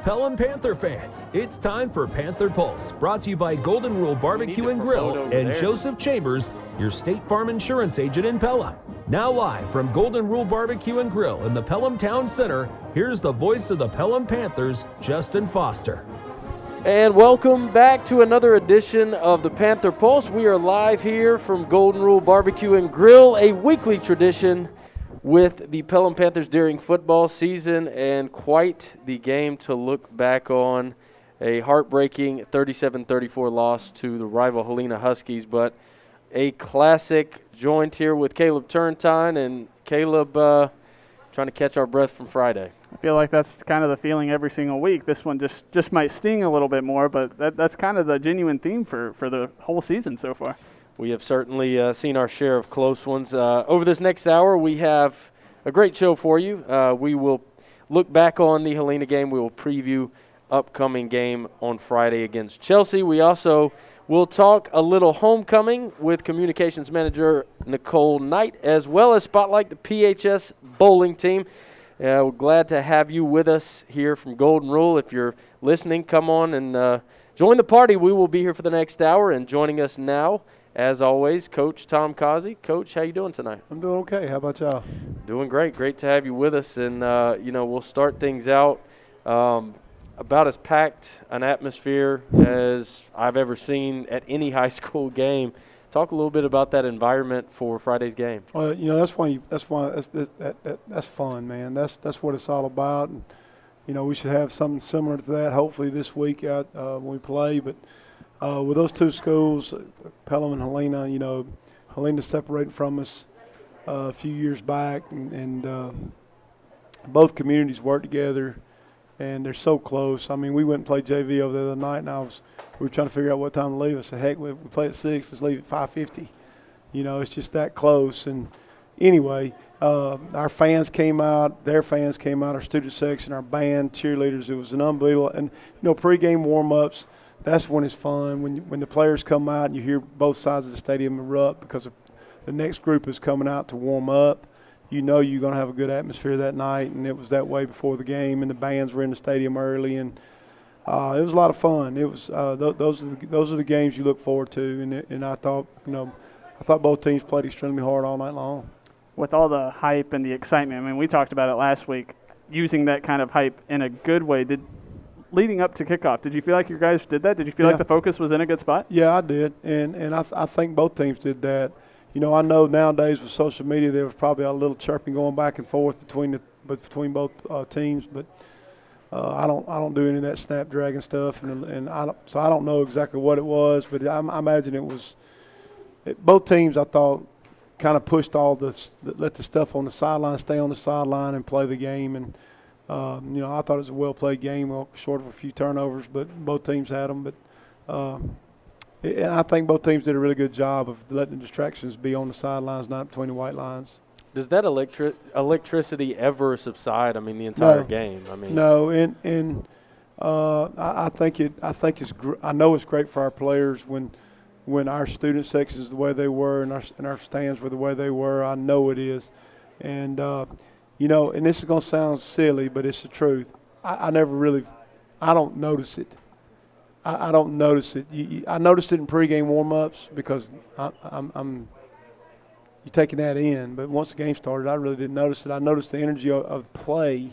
Pelham Panther fans, it's time for Panther Pulse, brought to you by Golden Rule Barbecue and Grill and Joseph Chambers, your State Farm insurance agent in Pelham. Now live from Golden Rule Barbecue and Grill in the Pelham Town Center, here's the voice of the Pelham Panthers, Justin Foster. And welcome back to another edition of the Panther Pulse. We are live here from Golden Rule Barbecue and Grill, a weekly tradition with the Pelham Panthers during football season, and quite the game to look back on. A heartbreaking 37-34 loss to the rival Helena Huskies, but a classic joint here with Caleb Turrentine, and Caleb trying to catch our breath from Friday. I feel like that's kind of the feeling every single week. This one just might sting a little bit more, but that's kind of the genuine theme for the whole season so far. We have certainly seen our share of close ones. Over this next hour, we have a great show for you. We will look back on the Helena game. We will preview upcoming game on Friday against Chelsea. We also will talk a little homecoming with communications manager Nicole Knight, as well as spotlight the PHS bowling team. We're glad to have you with us here from Golden Rule. If you're listening, come on and join the party. We will be here for the next hour, and joining us now, as always, Coach Tom Causey. Coach, how you doing tonight? I'm doing okay. How about y'all? Doing great. Great to have you with us. And, we'll start things out about as packed an atmosphere as I've ever seen at any high school game. Talk a little bit about that environment for Friday's game. Well, that's fun, man. That's what it's all about. And, we should have something similar to that hopefully this week out when we play. But with those two schools, Pelham and Helena, Helena separated from us a few years back, and both communities work together, and they're so close. I mean, we went and played JV over the other night, and we were trying to figure out what time to leave. I said, heck, we play at 6, let's leave at 5:50. It's just that close. And anyway, our fans came out, their fans came out, our student section, our band, cheerleaders. It was an unbelievable. And, pregame warm-ups, that's when it's fun. When the players come out and you hear both sides of the stadium erupt because the next group is coming out to warm up, you're going to have a good atmosphere that night. And it was that way before the game, and the bands were in the stadium early, and it was a lot of fun. It was those are the games you look forward to, and I thought both teams played extremely hard all night long. With all the hype and the excitement, I mean, we talked about it last week, using that kind of hype in a good way. Leading up to kickoff, did you feel like your guys did that? Did you feel like the focus was in a good spot? Yeah, I did, and I think both teams did that. I know nowadays with social media there was probably a little chirping going back and forth between both teams, but I don't do any of that snapdragon stuff, so I don't know exactly what it was, but I imagine it was both teams. I thought kind of pushed all let the stuff on the sideline stay on the sideline and play the game, and I thought it was a well played game, short of a few turnovers, but both teams had them. But and I think both teams did a really good job of letting the distractions be on the sidelines, not between the white lines. Does that electricity ever subside? I mean, the entire game. I mean, no, and I think it's. I know it's great for our players when our student sections the way they were and our stands were the way they were. I know it is, and and this is gonna sound silly, but it's the truth. I don't notice it. I don't notice it. I noticed it in pregame warm-ups because you're taking that in. But once the game started, I really didn't notice it. I noticed the energy of play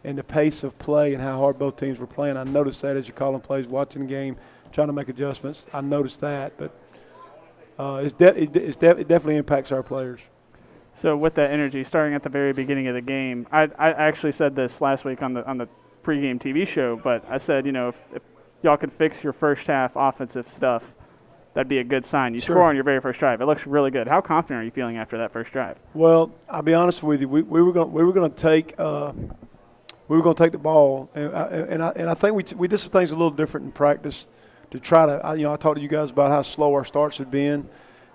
and the pace of play and how hard both teams were playing. I noticed that as you're calling plays, watching the game, trying to make adjustments. I noticed that. But it definitely impacts our players. So with that energy, starting at the very beginning of the game, I actually said this last week on the pregame TV show, but I said, if y'all could fix your first half offensive stuff, that'd be a good sign. You score on your very first drive. It looks really good. How confident are you feeling after that first drive? Well, I'll be honest with you. We were going to take the ball, and I think we did some things a little different in practice to try to. I talked to you guys about how slow our starts had been,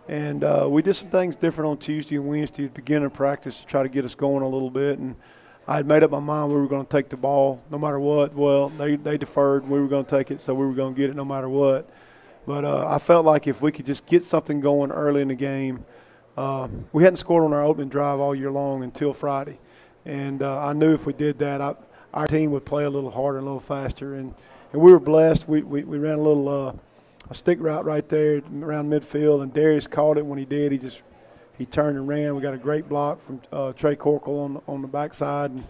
and we did some things different on Tuesday and Wednesday at the beginning of practice to try to get us going a little bit. And I had made up my mind we were going to take the ball no matter what. Well, they deferred, and we were going to take it, so we were going to get it no matter what. But I felt like if we could just get something going early in the game, we hadn't scored on our opening drive all year long until Friday. And I knew if we did that, our team would play a little harder and a little faster. And we were blessed. We ran a little a stick route right there around midfield, and Darius caught it. When he did, he turned and ran. We got a great block from Trey Corkle on the backside. And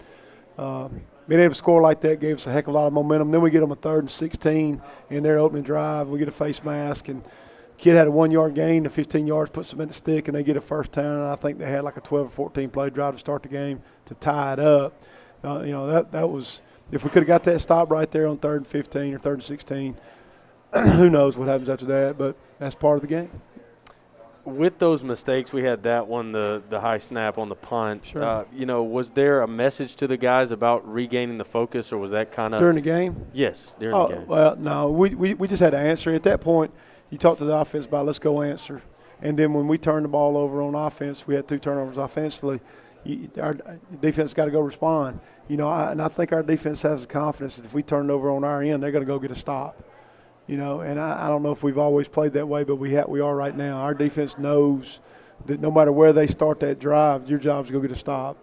being able to score like that gave us a heck of a lot of momentum. Then we get them a 3rd and 16 in their opening drive. We get a face mask, and kid had a 1-yard gain to 15 yards, puts them in the stick, and they get a first down. And I think they had like a 12 or 14 play drive to start the game to tie it up. That was, if we could have got that stop right there on 3rd and 15 or 3rd and 16, who knows what happens after that, but that's part of the game. With those mistakes, we had that one, the high snap on the punt. Sure. Was there a message to the guys about regaining the focus, or was that kind of – during the game? Yes, during the game. Well, no, we just had to answer. At that point, you talk to the offense about let's go answer. And then when we turned the ball over on offense, we had 2 turnovers offensively. Our defense got to go respond. And I think our defense has the confidence that if we turn it over on our end, they're going to go get a stop. And I don't know if we've always played that way, but we are right now. Our defense knows that no matter where they start that drive, your job is to go get a stop.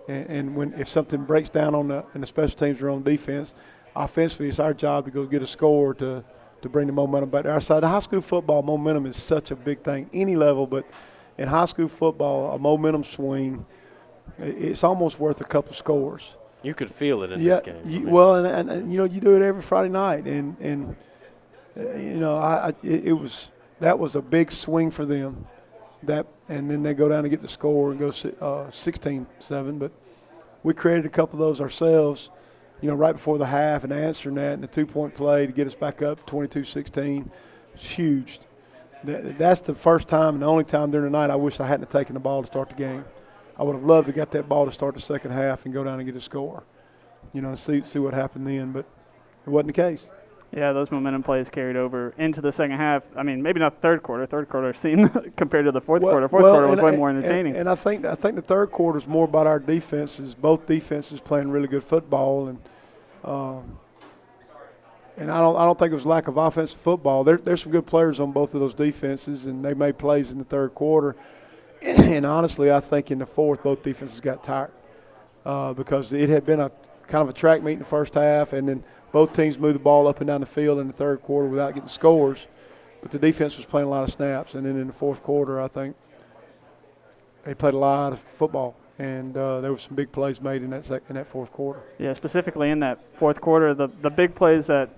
And if something breaks down in the special teams or on defense, offensively, it's our job to go get a score to bring the momentum back to our side. The high school football momentum is such a big thing, any level, but in high school football, a momentum swing, it's almost worth a couple scores. You could feel it in this game. And you do it every Friday night, and that was a big swing for them. And then they go down to get the score and go 16-7. But we created a couple of those ourselves, right before the half, and answering that, and the 2-point play to get us back up 22-16. It's huge. That's the first time and the only time during the night I wish I hadn't taken the ball to start the game. I would have loved to get that ball to start the second half and go down and get a score, and see what happened then. But it wasn't the case. Yeah, those momentum plays carried over into the second half. I mean, maybe not third quarter. Third quarter seemed compared to the fourth quarter. Fourth quarter was way more entertaining. And I think the third quarter is more about our defenses. Both defenses playing really good football, and I don't think it was lack of offensive football. There's some good players on both of those defenses, and they made plays in the third quarter. And honestly, I think in the fourth, both defenses got tired because it had been a kind of a track meet in the first half, and then both teams moved the ball up and down the field in the third quarter without getting scores. But the defense was playing a lot of snaps. And then in the fourth quarter, I think they played a lot of football. And there were some big plays made in that fourth quarter. Yeah, specifically in that fourth quarter, the big plays that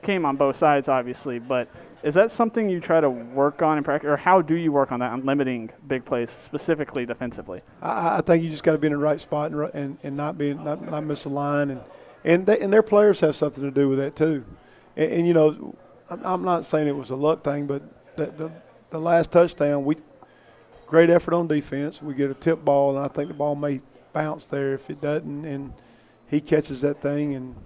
came on both sides, obviously. But is that something you try to work on in practice? Or how do you work on that, on limiting big plays, specifically defensively? I think you just got to be in the right spot and not miss a line. And their players have something to do with that too. And I'm not saying it was a luck thing, but the last touchdown, great effort on defense. We get a tip ball, and I think the ball may bounce there if it doesn't. And he catches that thing, and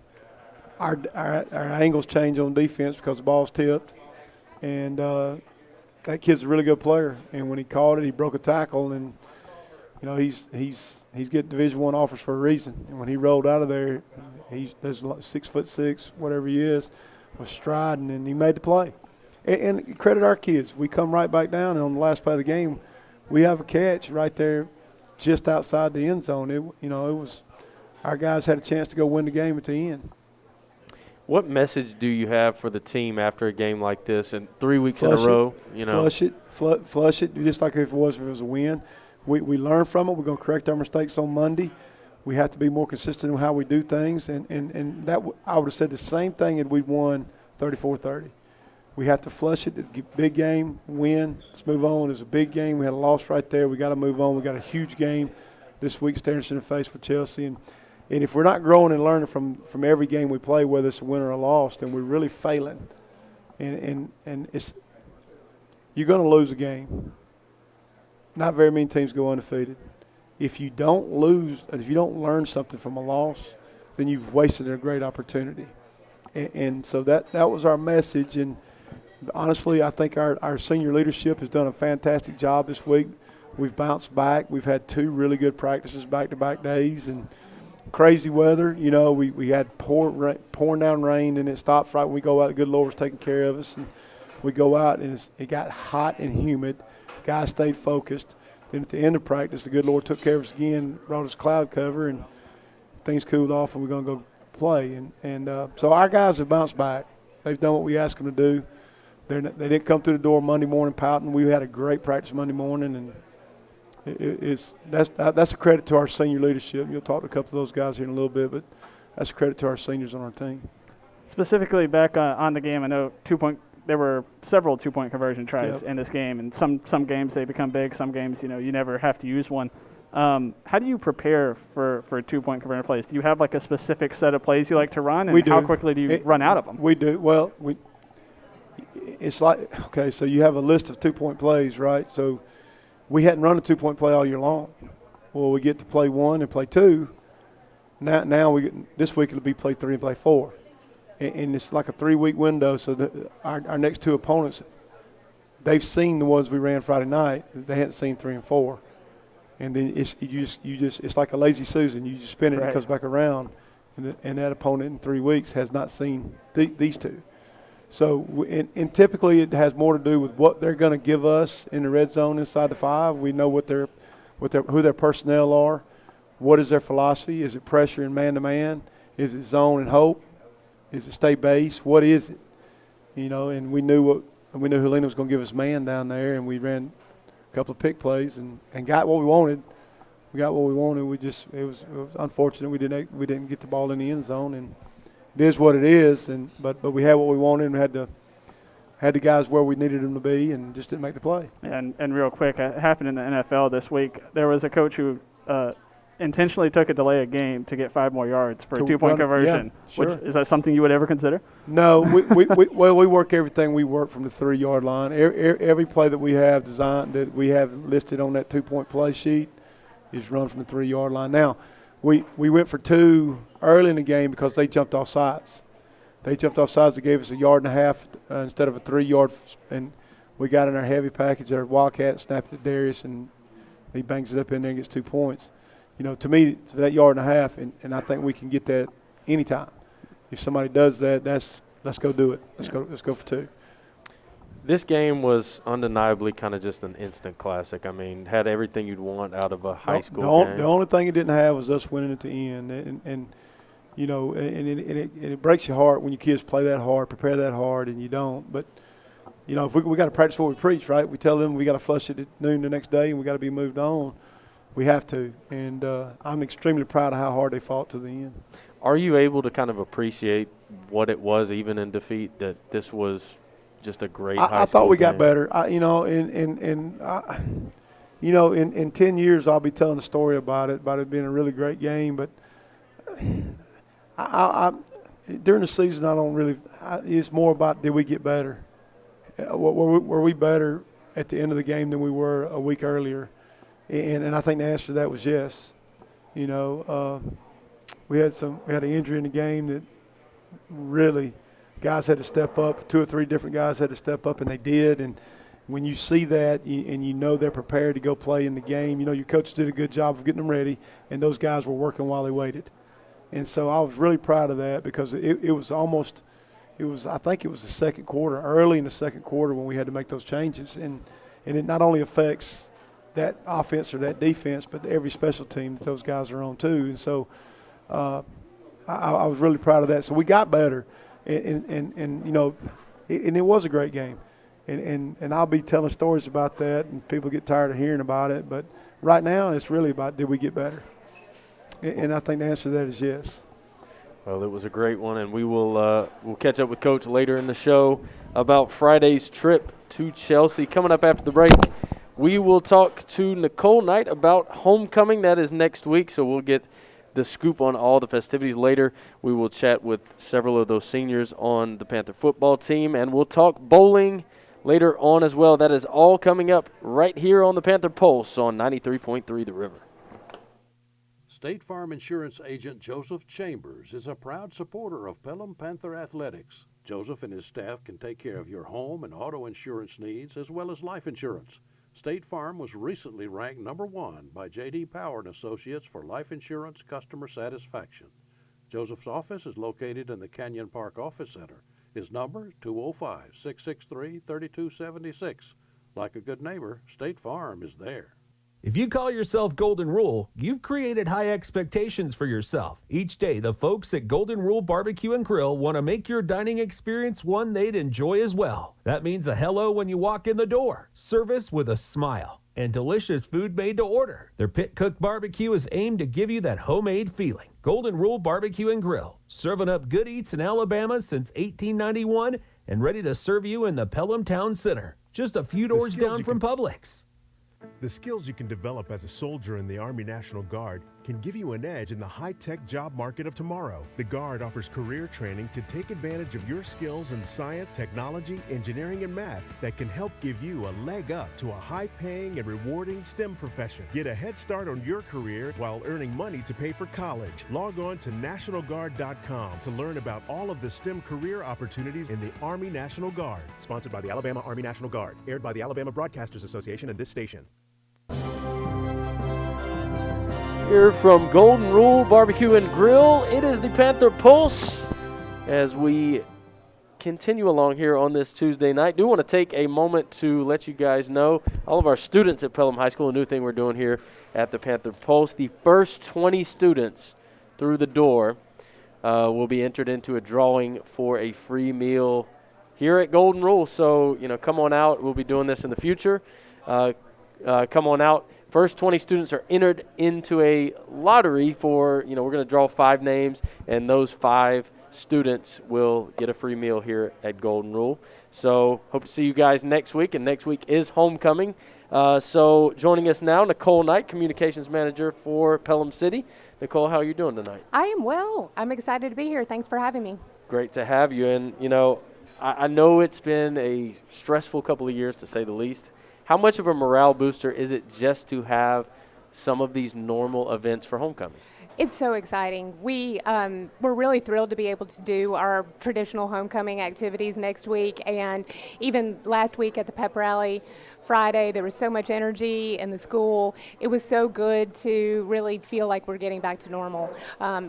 our angles change on defense because the ball's tipped. And that kid's a really good player. And when he caught it, he broke a tackle, and he's getting Division I offers for a reason. And when he rolled out of there, there's 6'6", whatever he is, was striding, and he made the play. And credit our kids. We come right back down, and on the last play of the game, we have a catch right there just outside the end zone. It was our guys had a chance to go win the game at the end. What message do you have for the team after a game like this and 3 weeks in a row? Flush it, just like if it was a win. We learn from it. We're going to correct our mistakes on Monday. We have to be more consistent in how we do things. And that I would have said the same thing if we'd won 34-30. We have to flush it. Big game, win. Let's move on. It's a big game. We had a loss right there. We got to move on. We got a huge game this week staring us in the face with Chelsea. And if we're not growing and learning from every game we play, whether it's a win or a loss, then we're really failing. And it's you're going to lose a game. Not very many teams go undefeated. If you don't learn something from a loss, then you've wasted a great opportunity. And so that was our message. And honestly, I think our senior leadership has done a fantastic job this week. We've bounced back. We've had 2 really good practices back-to-back days, and crazy weather. We had pouring down rain, and it stops right when we go out. The good Lord was taking care of us, and we go out, and it got hot and humid. Guys stayed focused. Then at the end of practice, the good Lord took care of us again, brought us cloud cover, and things cooled off and we're going to go play. So our guys have bounced back. They've done what we asked them to do. They didn't come through the door Monday morning pouting. We had a great practice Monday morning, and that's a credit to our senior leadership. You'll talk to a couple of those guys here in a little bit, but that's a credit to our seniors on our team. Specifically back on the game, I know there were several two-point conversion tries in this game, and some games they become big, some games you never have to use one. How do you prepare for two-point conversion plays? Do you have like a specific set of plays you like to run, and we do. How quickly do you run out of them? We do. Well, it's like, okay, so you have a list of two-point plays, right? So we hadn't run a two-point play all year long. Well, we get to play one and play two. Now this week it'll be play three and play four. And it's like a 3-week window, so our next two opponents, they've seen the ones we ran Friday night. They hadn't seen 3 and 4. And then it's like a lazy Susan. You just spin it and it comes back around, and that opponent in 3 weeks has not seen these two. So and typically it has more to do with what they're going to give us in the red zone inside the 5. We know who their personnel are. What is their philosophy? Is it pressure and man-to-man? Is it zone and hope? Is it stay base? What is it? And we knew Helena was going to give us man down there, and we ran a couple of pick plays and got what we wanted. We got what we wanted. It was unfortunate we didn't get the ball in the end zone, and it is what it is. But we had what we wanted, and we had the guys where we needed them to be, and just didn't make the play. And real quick, it happened in the NFL this week. There was a coach who intentionally took a delay of game to get 5 more yards for a two-point conversion. Yeah, sure. Is that something you would ever consider? No, we work everything. We work from the 3-yard line. Every play that we have designed, that we have listed on that 2-point play sheet, is run from the 3-yard line. Now, we went for 2 early in the game because they jumped off sides. They jumped off sides. They gave us a 1.5 yards instead of a 3-yard, and we got in our heavy package, our Wildcat, snapped it to Darius, and he bangs it up in there and gets 2 points. To me, for that 1.5 yards, and I think we can get that anytime. If somebody does that, let's go do it. Let's go for 2. This game was undeniably kind of just an instant classic. I mean, had everything you'd want out of a high school game. The only thing it didn't have was us winning at the end, and it breaks your heart when your kids play that hard, prepare that hard, and you don't. But if we got to practice what we preach, right? We tell them we got to flush it at noon the next day, and we got to be moved on. We have to, and I'm extremely proud of how hard they fought to the end. Are you able to kind of appreciate what it was, even in defeat, that this was just a great high school game? I thought we got better. In 10 years I'll be telling a story about it being a really great game. But during the season I don't really. It's more about did we get better? Were we better at the end of the game than we were a week earlier? And I think the answer to that was yes. We had an injury in the game that really guys had to step up. 2 or 3 different guys had to step up, and they did. And when you see that and they're prepared to go play in the game, your coaches did a good job of getting them ready, and those guys were working while they waited. And so I was really proud of that because I think it was the second quarter, early in the second quarter when we had to make those changes. And it not only affects that offense or that defense, but every special team that those guys are on too. And so I was really proud of that. So we got better, and it was a great game. And I'll be telling stories about that, and people get tired of hearing about it. But right now it's really about did we get better? And I think the answer to that is yes. Well, it was a great one, and we'll catch up with Coach later in the show about Friday's trip to Chelsea. Coming up after the break, we will talk to Nicole Knight about homecoming. That is next week, so we'll get the scoop on all the festivities later. We will chat with several of those seniors on the Panther football team, and we'll talk bowling later on as well. That is all coming up right here on the Panther Pulse on 93.3 The River. State Farm Insurance Agent Joseph Chambers is a proud supporter of Pelham Panther Athletics. Joseph and his staff can take care of your home and auto insurance needs as well as life insurance. State Farm was recently ranked #1 by J.D. Power & Associates for life insurance customer satisfaction. Joseph's office is located in the Canyon Park Office Center. His number, 205-663-3276. Like a good neighbor, State Farm is there. If you call yourself Golden Rule, you've created high expectations for yourself. Each day, the folks at Golden Rule Barbecue and Grill want to make your dining experience one they'd enjoy as well. That means a hello when you walk in the door, service with a smile, and delicious food made to order. Their pit-cooked barbecue is aimed to give you that homemade feeling. Golden Rule Barbecue and Grill, serving up good eats in Alabama since 1891 and ready to serve you in the Pelham Town Center, just a few doors down from Publix. The skills you can develop as a soldier in the Army National Guard can give you an edge in the high-tech job market of tomorrow. The Guard offers career training to take advantage of your skills in science, technology, engineering, and math that can help give you a leg up to a high-paying and rewarding STEM profession. Get a head start on your career while earning money to pay for college. Log on to NationalGuard.com to learn about all of the STEM career opportunities in the Army National Guard. Sponsored by the Alabama Army National Guard. Aired by the Alabama Broadcasters Association and this station. Here from Golden Rule Barbecue and Grill, it is the Panther Pulse as we continue along here on this Tuesday night. Do want to take a moment to let you guys know, all of our students at Pelham High School, a new thing we're doing here at the Panther Pulse. The first 20 students through the door will be entered into a drawing for a free meal here at Golden Rule. So, come on out. We'll be doing this in the future. Come on out. First 20 students are entered into a lottery for, we're going to draw 5 names, and those 5 students will get a free meal here at Golden Rule. So hope to see you guys next week, and next week is homecoming. So joining us now, Nicole Knight, Communications Manager for Pelham City. Nicole, how are you doing tonight? I am well. I'm excited to be here. Thanks for having me. Great to have you. And, I know it's been a stressful couple of years, to say the least. How much of a morale booster is it just to have some of these normal events for homecoming? It's so exciting. We're really thrilled to be able to do our traditional homecoming activities next week. And even last week at the Pep Rally Friday, there was so much energy in the school. It was so good to really feel like we're getting back to normal.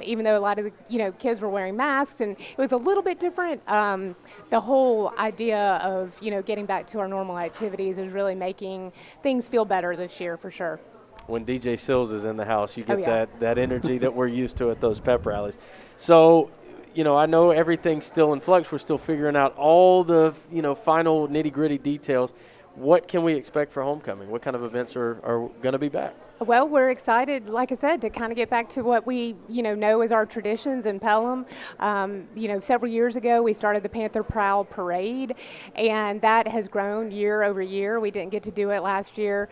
Even though a lot of the kids were wearing masks, and it was a little bit different. The whole idea of getting back to our normal activities is really making things feel better this year for sure. When DJ Sills is in the house, you get that energy that we're used to at those pep rallies. So, I know everything's still in flux. We're still figuring out all the, final nitty-gritty details. What can we expect for homecoming? What kind of events are going to be back? Well, we're excited, like I said, to kind of get back to what we, know as our traditions in Pelham. Several years ago, we started the Panther Proud Parade, and that has grown year over year. We didn't get to do it last year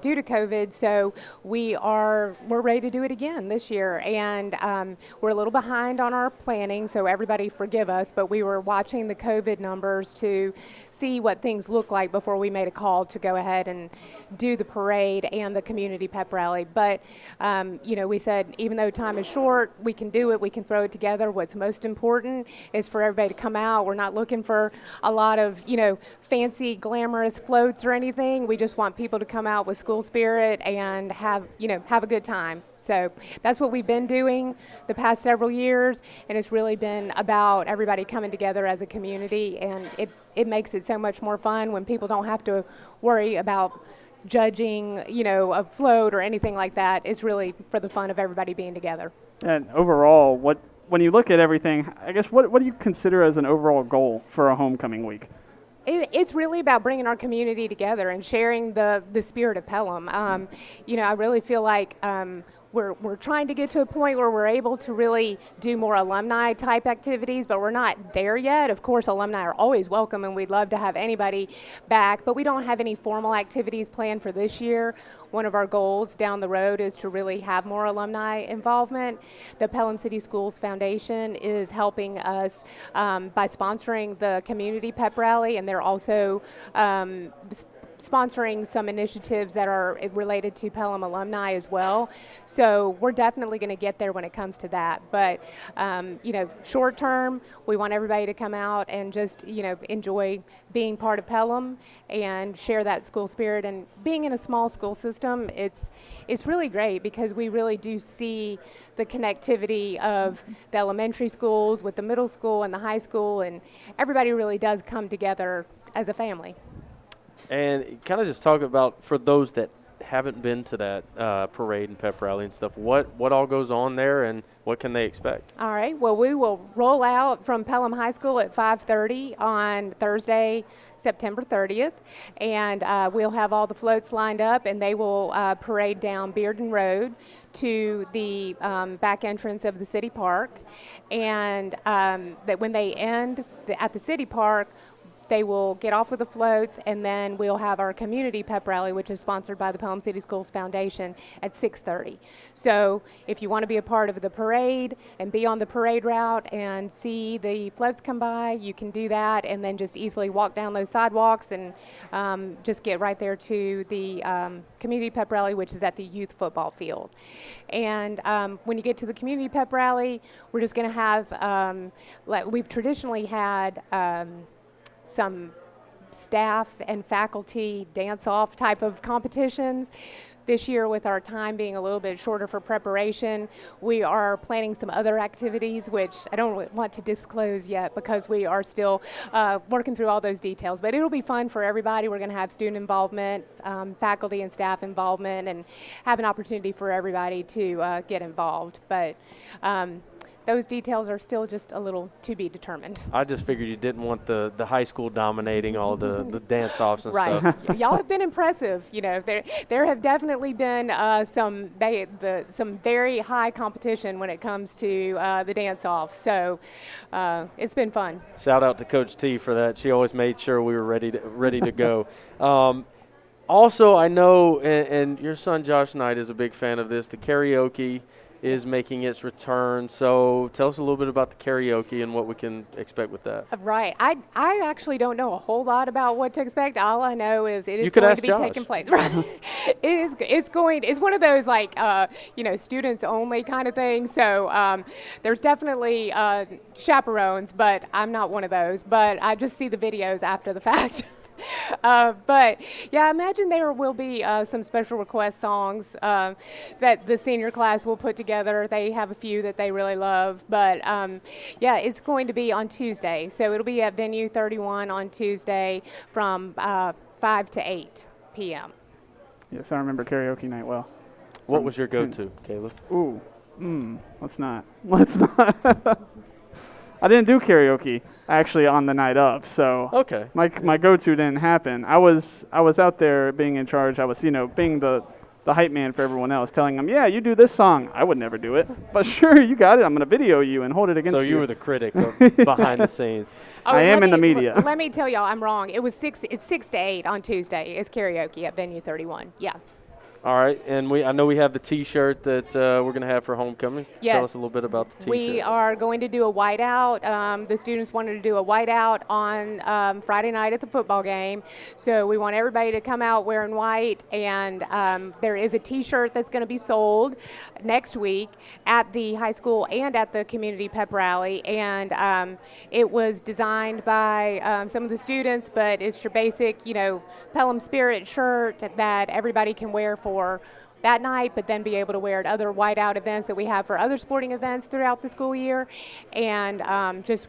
due to COVID, so we're ready to do it again this year. And we're a little behind on our planning, so everybody forgive us, but we were watching the COVID numbers to see what things look like before we made a call to go ahead and do the parade and the community pep rally. But, we said even though time is short, we can do it, we can throw it together. What's most important is for everybody to come out. We're not looking for a lot of, fancy, glamorous floats or anything. We just want people to come out with school spirit and have a good time. So that's what we've been doing the past several years, and it's really been about everybody coming together as a community, and it makes it so much more fun when people don't have to worry about judging, a float or anything like that. It's really for the fun of everybody being together. And overall, when you look at everything, I guess what do you consider as an overall goal for a homecoming week? It's really about bringing our community together and sharing the spirit of Pelham. I really feel like we're trying to get to a point where we're able to really do more alumni type activities, but we're not there yet. Of course, alumni are always welcome, and we'd love to have anybody back, but we don't have any formal activities planned for this year. One of our goals down the road is to really have more alumni involvement. The Pelham City Schools Foundation is helping us by sponsoring the community pep rally, and they're also sponsoring some initiatives that are related to Pelham alumni as well. So we're definitely going to get there when it comes to that. But, short term, we want everybody to come out and just, enjoy being part of Pelham and share that school spirit. And being in a small school system, it's really great because we really do see the connectivity of the elementary schools with the middle school and the high school, and everybody really does come together as a family. And kind of just talk about, for those that haven't been to that parade and pep rally and stuff, what all goes on there and what can they expect? All right. Well, we will roll out from Pelham High School at 5:30 on Thursday, September 30th, and we'll have all the floats lined up, and they will parade down Bearden Road to the back entrance of the city park, and that when they end at the city park, they will get off with the floats, and then we'll have our community pep rally, which is sponsored by the Pelham City Schools Foundation, at 6:30. So if you want to be a part of the parade and be on the parade route and see the floats come by, you can do that, and then just easily walk down those sidewalks and just get right there to the community pep rally, which is at the youth football field. And when you get to the community pep rally, we're just going to have, like we've traditionally had, some staff and faculty dance-off type of competitions. This year, with our time being a little bit shorter for preparation, we are planning some other activities, which I don't want to disclose yet because we are still working through all those details. But it'll be fun for everybody. We're going to have student involvement, faculty and staff involvement, and have an opportunity for everybody to get involved. But those details are still just a little to be determined. I just figured you didn't want the high school dominating all the dance-offs and right. stuff. Y'all have been impressive. You know, there have definitely been some very high competition when it comes to the dance-offs. So it's been fun. Shout out to Coach T for that. She always made sure we were ready to go. Also, I know, and your son Josh Knight is a big fan of this, the karaoke is making its return. So tell us a little bit about the karaoke and what we can expect with that. Right. I actually don't know a whole lot about what to expect. All I know is it is going to be taking place. Right. It's one of those like students only kind of thing. So there's definitely chaperones, but I'm not one of those. But I just see the videos after the fact. But yeah, I imagine there will be some special request songs that the senior class will put together. They have a few that they really love, but yeah, it's going to be on Tuesday. So it'll be at Venue 31 on Tuesday from 5 to 8 p.m. Yes, I remember karaoke night well. What was your go-to, Caleb? Ooh, let's not. I didn't do karaoke actually on the night of, so okay. My go-to didn't happen. I was out there being in charge. I was being the hype man for everyone else, telling them, yeah, you do this song. I would never do it, but sure, you got it. I'm gonna video you and hold it against you. So you were the critic of behind the scenes. I am in the media. Let me tell y'all, I'm wrong. It's 6 to 8 on Tuesday. It's karaoke at Venue 31. Yeah. All right, and I know we have the T-shirt that we're going to have for homecoming. Yes. Tell us a little bit about the T-shirt. We are going to do a whiteout. The students wanted to do a whiteout on Friday night at the football game. So we want everybody to come out wearing white, and there is a T-shirt that's going to be sold next week at the high school and at the community pep rally. And it was designed by some of the students, but it's your basic, Pelham Spirit shirt that everybody can wear for that night, but then be able to wear at other whiteout events that we have for other sporting events throughout the school year, and just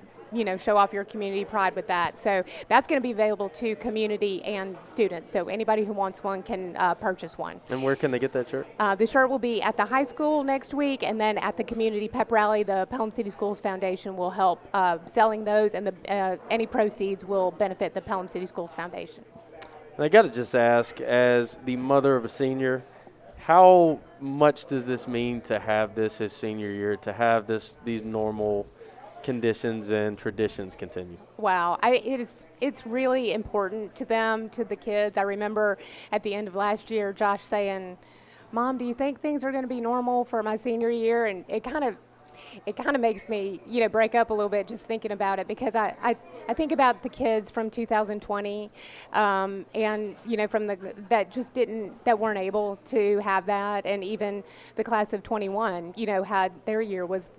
show off your community pride with that. So that's going to be available to community and students. So anybody who wants one can purchase one. And where can they get that shirt? The shirt will be at the high school next week, and then at the community pep rally, the Pelham City Schools Foundation will help selling those, and any proceeds will benefit the Pelham City Schools Foundation. And I got to just ask, as the mother of a senior, how much does this mean to have this his senior year, to have these normal conditions and traditions continue? Wow, it's really important to them, to the kids. I remember at the end of last year, Josh saying, "Mom, do you think things are going to be normal for my senior year?" And it kind of makes me, break up a little bit just thinking about it, because I think about the kids from 2020, and from that weren't able to have that, and even the class of 21, had their year was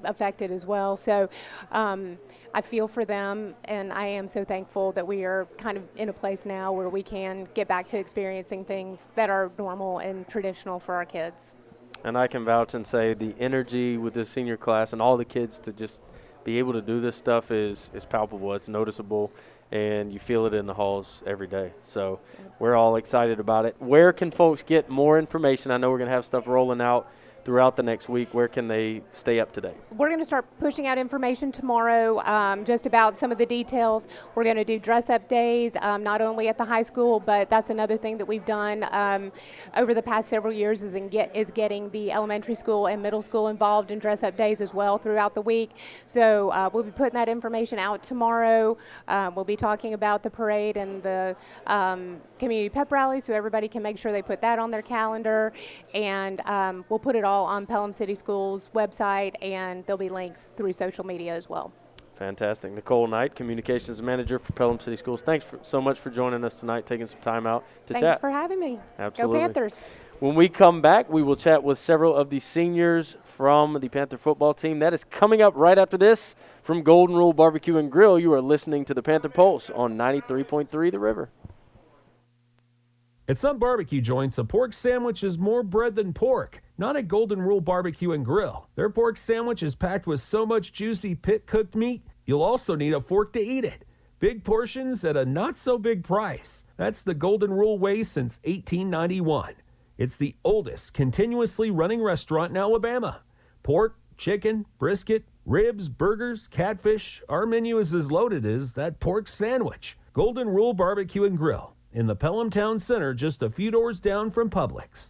affected as well. So I feel for them, and I am so thankful that we are kind of in a place now where we can get back to experiencing things that are normal and traditional for our kids. And I can vouch and say the energy with this senior class and all the kids to just be able to do this stuff is palpable. It's noticeable. and you feel it in the halls every day. So we're all excited about it. Where can folks get more information? I know we're going to have stuff rolling out throughout the next week. Where can they stay up to date? We're going to start pushing out information tomorrow just about some of the details. We're going to do dress-up days, not only at the high school, but that's another thing that we've done over the past several years is getting the elementary school and middle school involved in dress-up days as well throughout the week. So we'll be putting that information out tomorrow. We'll be talking about the parade and the community pep rally, so everybody can make sure they put that on their calendar. And we'll put it all on Pelham City Schools website, and there'll be links through social media as well. Fantastic. Nicole Knight, Communications Manager for Pelham City Schools. Thanks so much for joining us tonight, taking some time out to chat. Thanks for having me. Absolutely. Go Panthers. When we come back, we will chat with several of the seniors from the Panther football team. That is coming up right after this. From Golden Rule Barbecue and Grill, you are listening to the Panther Pulse on 93.3 The River. At some barbecue joints, a pork sandwich is more bread than pork. Not at Golden Rule Barbecue and Grill. Their pork sandwich is packed with so much juicy pit-cooked meat, you'll also need a fork to eat it. Big portions at a not-so-big price. That's the Golden Rule way since 1891. It's the oldest continuously running restaurant in Alabama. Pork, chicken, brisket, ribs, burgers, catfish. Our menu is as loaded as that pork sandwich. Golden Rule Barbecue and Grill in the Pelham Town Center, just a few doors down from Publix.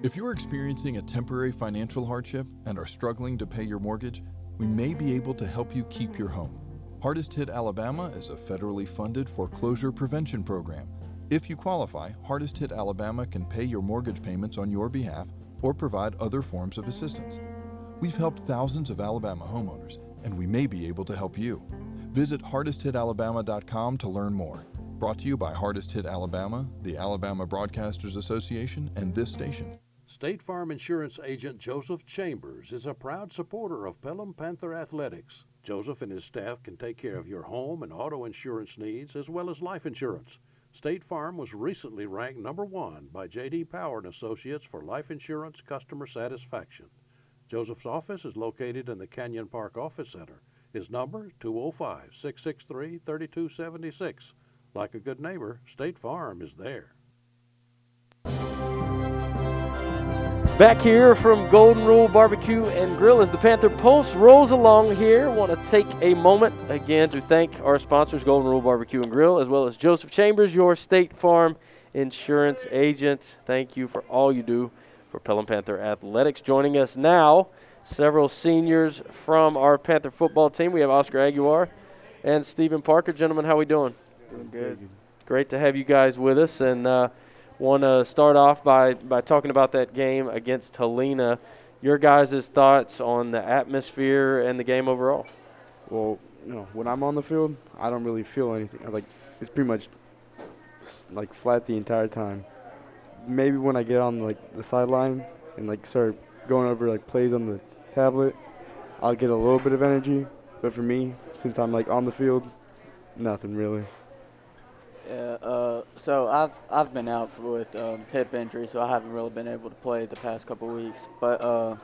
If you're experiencing a temporary financial hardship and are struggling to pay your mortgage, we may be able to help you keep your home. Hardest Hit Alabama is a federally funded foreclosure prevention program. If you qualify, Hardest Hit Alabama can pay your mortgage payments on your behalf or provide other forms of assistance. We've helped thousands of Alabama homeowners, and we may be able to help you. Visit hardesthitalabama.com to learn more. Brought to you by Hardest Hit Alabama, the Alabama Broadcasters Association, and this station. State Farm Insurance Agent Joseph Chambers is a proud supporter of Pelham Panther Athletics. Joseph and his staff can take care of your home and auto insurance needs as well as life insurance. State Farm was recently ranked #1 by J.D. Power and Associates for life insurance customer satisfaction. Joseph's office is located in the Canyon Park Office Center. His number, 205-663-3276. Like a good neighbor, State Farm is there. Back here from Golden Rule Barbecue and Grill as the Panther Pulse rolls along here. Want to take a moment again to thank our sponsors, Golden Rule Barbecue and Grill, as well as Joseph Chambers, your State Farm insurance agent. Thank you for all you do for Pelham Panther Athletics. Joining us now, several seniors from our Panther football team. We have Oscar Aguilar and Stephen Parker. Gentlemen, how we doing? Doing good. Great to have you guys with us, and want to start off by talking about that game against Helena. Your guys' thoughts on the atmosphere and the game overall? Well, when I'm on the field, I don't really feel anything. It's pretty much like flat the entire time. Maybe when I get on the sideline and start going over plays on the tablet, I'll get a little bit of energy. But for me, since I'm on the field, nothing really. Yeah, so I've been out with hip injury, so I haven't really been able to play the past couple of weeks. But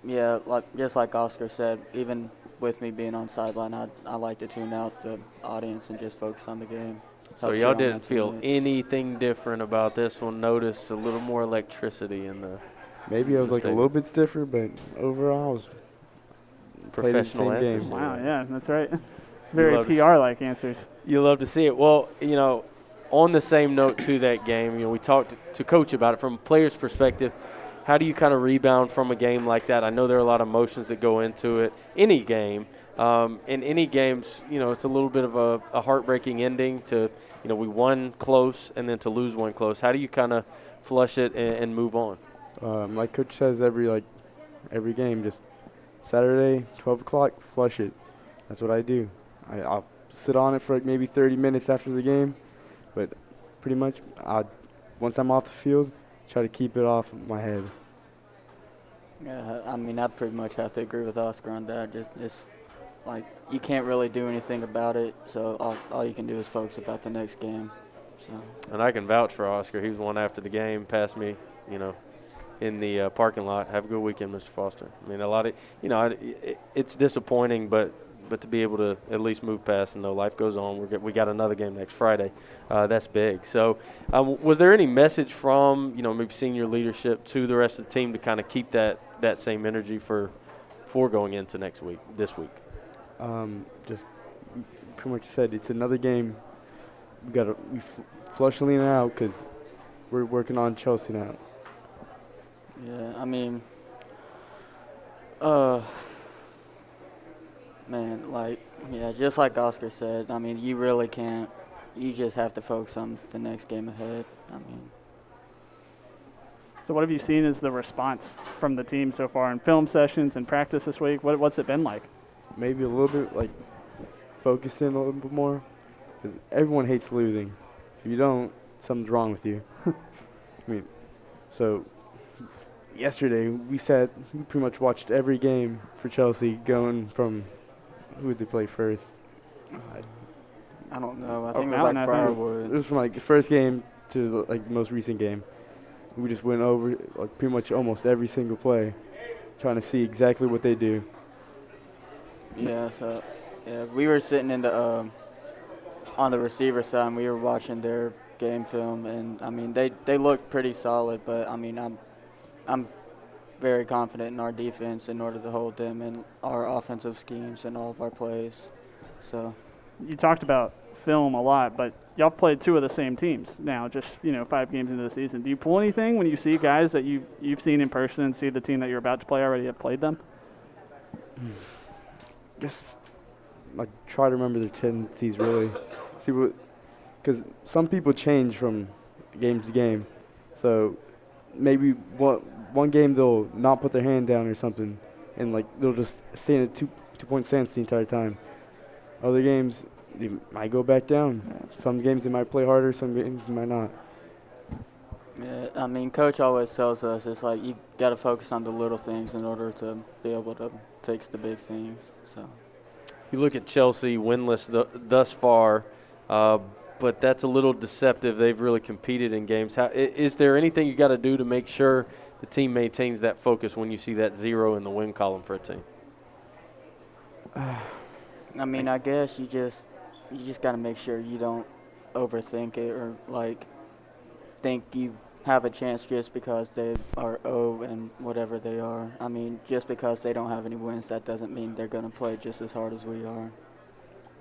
yeah, just like Oscar said, even with me being on sideline, I like to tune out the audience and just focus on the game. So y'all didn't feel anything different about this one? Notice a little more electricity in the. Maybe I was a little bit stiffer, but overall I was professional answers. Wow, yeah, that's right. Very PR-like answers. You love to see it. Well, on the same note to that game, we talked to Coach about it from a player's perspective. How do you kind of rebound from a game like that? I know there are a lot of emotions that go into it. Any game, in any games, it's a little bit of a heartbreaking ending to, we won close and then to lose one close. How do you kind of flush it and move on? Like Coach says, every game, just Saturday, 12 o'clock, flush it. That's what I do. I'll sit on it for maybe 30 minutes after the game, but pretty much once I'm off the field, try to keep it off my head. Yeah, I pretty much have to agree with Oscar on that. Just you can't really do anything about it, so all you can do is focus about the next game. So. And I can vouch for Oscar. He was one after the game, passed me, in the parking lot. Have a good weekend, Mr. Foster. I mean, a lot of, it's disappointing, but but to be able to at least move past and know life goes on. We got another game next Friday. That's big. So was there any message from, maybe senior leadership to the rest of the team to kind of keep that same energy for going into this week? Just pretty much said it's another game. We flush Helena out because we're working on Chelsea now. Yeah, I mean, just like Oscar said, I mean, you really can't. You just have to focus on the next game ahead. I mean. So what have you seen as the response from the team so far in film sessions and practice this week? What's it been like? Maybe a little bit, like, focus in a little bit more. Because everyone hates losing. If you don't, something's wrong with you. So yesterday we pretty much watched every game for Chelsea going from, who would they play first? I don't know. I think it was like Briarwood. It was from like the first game to the most recent game. We just went over like pretty much almost every single play, trying to see exactly what they do. Yeah. So, we were sitting in the on the receiver side, and we were watching their game film, and I mean they look pretty solid, but I mean I'm very confident in our defense in order to hold them and our offensive schemes and all of our plays. So you talked about film a lot, but y'all played two of the same teams now, just 5 games into the season. Do you pull anything when you see guys that you've seen in person and see the team that you're about to play already have played them? Just like try to remember their tendencies, really. See what, because some people change from game to game. So maybe one game they'll not put their hand down or something, and like they'll just stay in a two-point stance the entire time. Other games they might go back down. Some games they might play harder, some games they might not. Yeah, I mean, Coach always tells us it's like you got to focus on the little things in order to be able to fix the big things. So you look at Chelsea winless thus far, but that's a little deceptive. They've really competed in games. Is there anything you got to do to make sure the team maintains that focus when you see that 0 in the win column for a team? I mean, I guess you just got to make sure you don't overthink it or like think you have a chance just because they are 0 and whatever they are. I mean, just because they don't have any wins, that doesn't mean they're going to play just as hard as we are.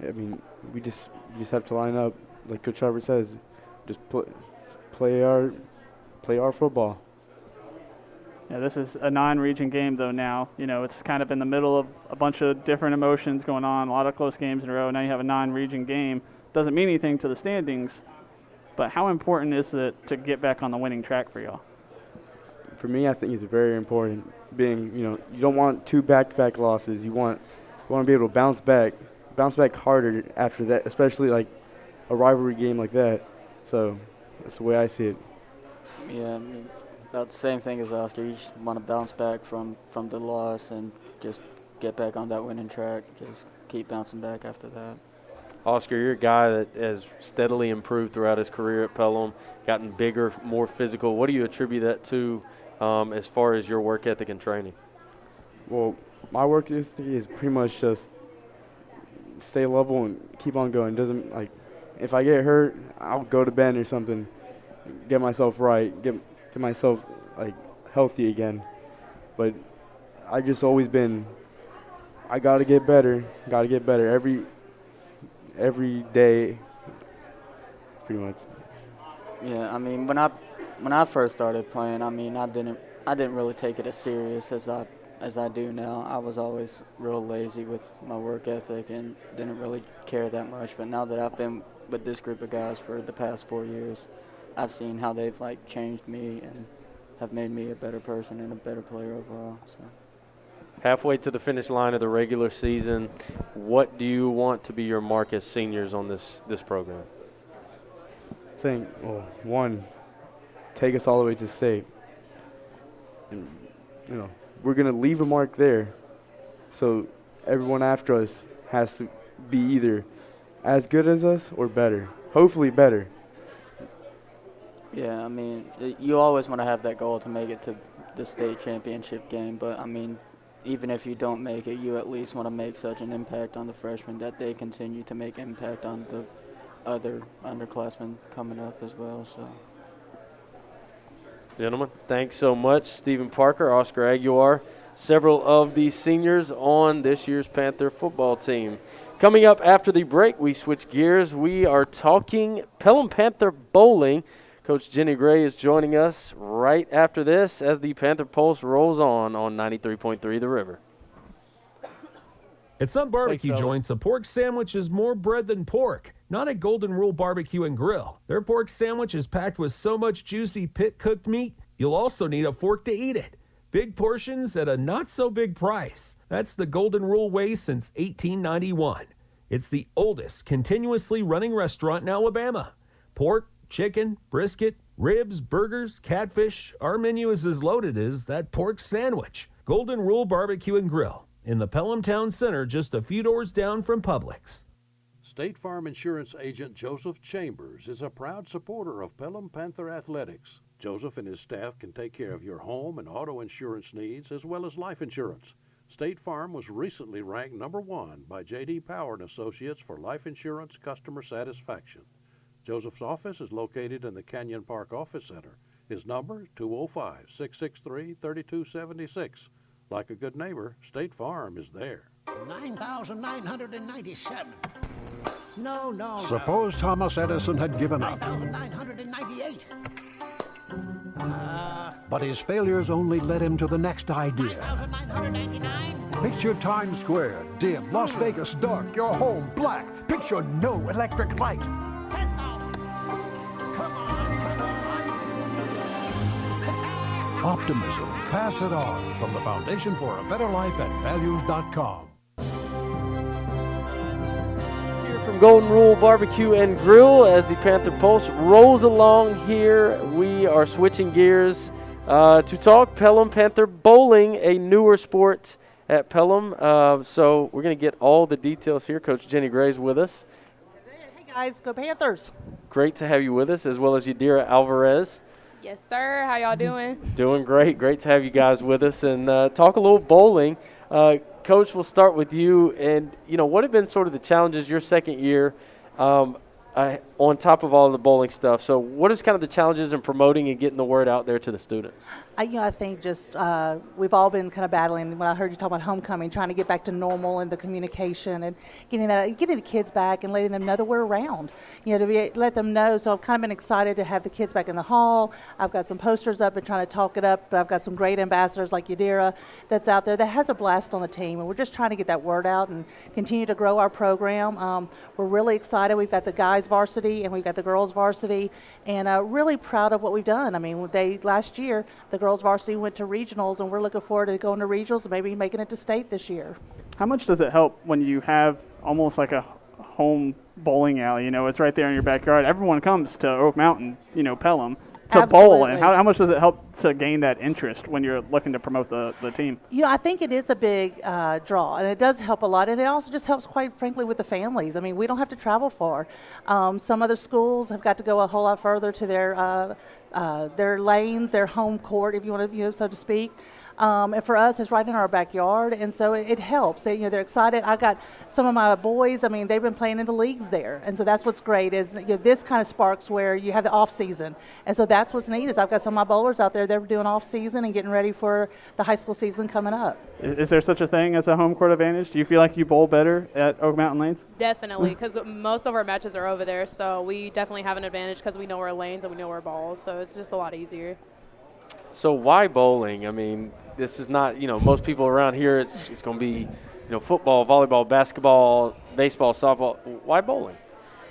I mean, we just have to line up, like Coach Robert says, just play our football. Yeah, this is a non-region game, though, now. It's kind of in the middle of a bunch of different emotions going on, a lot of close games in a row. Now you have a non-region game. Doesn't mean anything to the standings, but how important is it to get back on the winning track for y'all? For me, I think it's very important. You don't want 2 back-to-back losses. You want to be able to bounce back harder after that, especially like a rivalry game like that. So that's the way I see it. Yeah, I mean, about the same thing as Oscar. You just want to bounce back from the loss and just get back on that winning track. Just keep bouncing back after that. Oscar, you're a guy that has steadily improved throughout his career at Pelham, gotten bigger, more physical. What do you attribute that to as far as your work ethic and training? Well, my work ethic is pretty much just stay level and keep on going. Doesn't like if I get hurt, I'll go to bed or something, get myself right, get myself like healthy again. But I just always been, I gotta get better every day, pretty much. Yeah, I mean, when I first started playing, I mean, I didn't really take it as serious as I do now. I was always real lazy with my work ethic and didn't really care that much. But now that I've been with this group of guys for the past 4 years, I've seen how they've like changed me and have made me a better person and a better player overall. So. Halfway to the finish line of the regular season, what do you want to be your mark as seniors on this program? I think, well, one, take us all the way to state. And, we're going to leave a mark there. So everyone after us has to be either as good as us or better. Hopefully better. Yeah, I mean, you always want to have that goal to make it to the state championship game. But, I mean, even if you don't make it, you at least want to make such an impact on the freshmen that they continue to make impact on the other underclassmen coming up as well. So, gentlemen, thanks so much. Stephen Parker, Oscar Aguilar, several of the seniors on this year's Panther football team. Coming up after the break, we switch gears. We are talking Pelham Panther bowling. Coach Jenny Gray is joining us right after this as the Panther Pulse rolls on 93.3 The River. At some barbecue Thanks, joints, a pork sandwich is more bread than pork. Not at Golden Rule Barbecue and Grill. Their pork sandwich is packed with so much juicy pit-cooked meat, you'll also need a fork to eat it. Big portions at a not-so-big price. That's the Golden Rule way since 1891. It's the oldest continuously running restaurant in Alabama. Pork, chicken, brisket, ribs, burgers, catfish. Our menu is as loaded as that pork sandwich. Golden Rule Barbecue and Grill in the Pelham Town Center, just a few doors down from Publix. State Farm Insurance Agent Joseph Chambers is a proud supporter of Pelham Panther Athletics. Joseph and his staff can take care of your home and auto insurance needs as well as life insurance. State Farm was recently ranked #1 by J.D. Power & Associates for life insurance customer satisfaction. Joseph's office is located in the Canyon Park Office Center. His number, 205-663-3276. Like a good neighbor, State Farm is there. 9,997. No. Suppose Thomas Edison had given up. 9,998. But his failures only led him to the next idea. 9,999. Picture Times Square, dim, Las Vegas dark, your home black. Picture no electric light. 10,000. Come on. Optimism, pass it on from the Foundation for a Better Life at values.com. Here from Golden Rule Barbecue and Grill as the Panther Pulse rolls along here. We are switching gears to talk Pelham Panther bowling, a newer sport at Pelham. So we're going to get all the details here. Coach Jenny Gray's with us. Hey guys, go Panthers. Great to have you with us, as well as Yadira Alvarez. Yes, sir. How y'all doing? Doing great. Great to have you guys with us and talk a little bowling. Coach, we'll start with you. And, what have been sort of the challenges your second year on top of all the bowling stuff? So what is kind of the challenges in promoting and getting the word out there to the students? I think just we've all been kind of battling. When I heard you talk about homecoming, trying to get back to normal and the communication and getting the kids back and letting them know that we're around. Let them know. So I've kind of been excited to have the kids back in the hall. I've got some posters up and trying to talk it up. But I've got some great ambassadors like Yadira that's out there that has a blast on the team. And we're just trying to get that word out and continue to grow our program. We're really excited. We've got the guys varsity and we've got the girls varsity, and really proud of what we've done. I mean, last year the girls varsity went to regionals, and we're looking forward to going to regionals and maybe making it to state this year. How much does it help when you have almost like a home bowling alley? It's right there in your backyard. Everyone comes to Oak Mountain, Pelham, to bowl. And how much does it help to gain that interest when you're looking to promote the team? I think it is a big draw, and it does help a lot. And it also just helps, quite frankly, with the families. I mean, we don't have to travel far. Some other schools have got to go a whole lot further to their lanes, their home court, if you want to, so to speak. And for us, it's right in our backyard, and so it helps. They're excited. I got some of my boys. I mean, they've been playing in the leagues there, and so that's what's great. Is this kind of sparks where you have the off season, and so that's what's neat. Is I've got some of my bowlers out there. They're doing off season and getting ready for the high school season coming up. Is there such a thing as a home court advantage? Do you feel like you bowl better at Oak Mountain Lanes? Definitely, because most of our matches are over there, so we definitely have an advantage because we know our lanes and we know our balls, so it's just a lot easier. So why bowling? I mean, this is not, most people around here, it's going to be, football, volleyball, basketball, baseball, softball. Why bowling?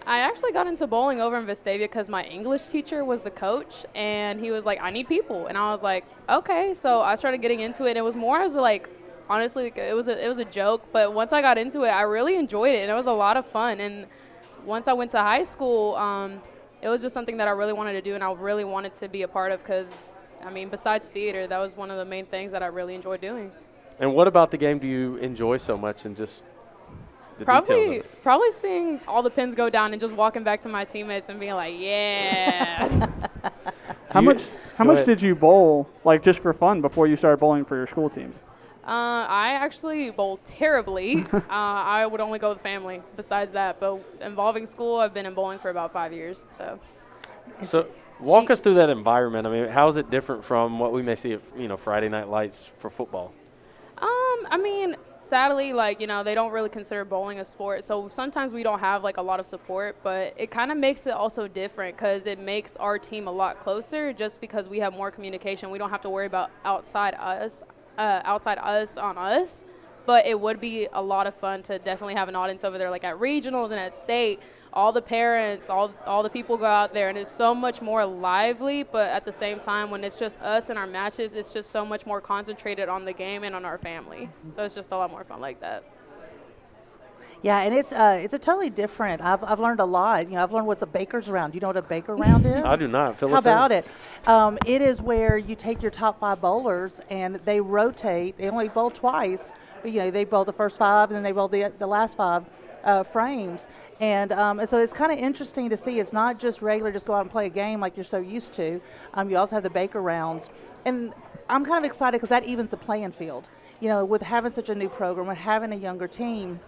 I actually got into bowling over in Vestavia because my English teacher was the coach, and he was like, I need people. And I was like, okay. So I started getting into it. It was more as honestly, it was a joke. But once I got into it, I really enjoyed it, and it was a lot of fun. And once I went to high school, it was just something that I really wanted to do and I really wanted to be a part of because, besides theater, that was one of the main things that I really enjoyed doing. And what about the game do you enjoy so much and just the probably details of it? Probably seeing all the pins go down and just walking back to my teammates and being like, yeah. How much did you bowl, just for fun before you started bowling for your school teams? I actually bowl terribly. I would only go with family besides that. But involving school, I've been in bowling for about 5 years. So walk us through that environment. I mean, how is it different from what we may see at, Friday Night Lights for football? I mean, sadly, they don't really consider bowling a sport. So sometimes we don't have, a lot of support. But it kind of makes it also different because it makes our team a lot closer just because we have more communication. We don't have to worry about outside us on us. But it would be a lot of fun to definitely have an audience over there, like at regionals and at state. All the parents, all the people go out there, and it's so much more lively. But at the same time, when it's just us and our matches, it's just so much more concentrated on the game and on our family. So it's just a lot more fun like that. Yeah, and it's a totally different. I've learned a lot. I've learned what's a baker's round. Do you know what a baker round is? I do not. How about it? It is where you take your top 5 bowlers and they rotate. They only bowl twice. But, they bowl the first 5 and then they bowl the last 5 frames. And so it's kind of interesting to see. It's not just regular, just go out and play a game like you're so used to. You also have the baker rounds. And I'm kind of excited because that evens the playing field. With having such a new program, with having a younger team,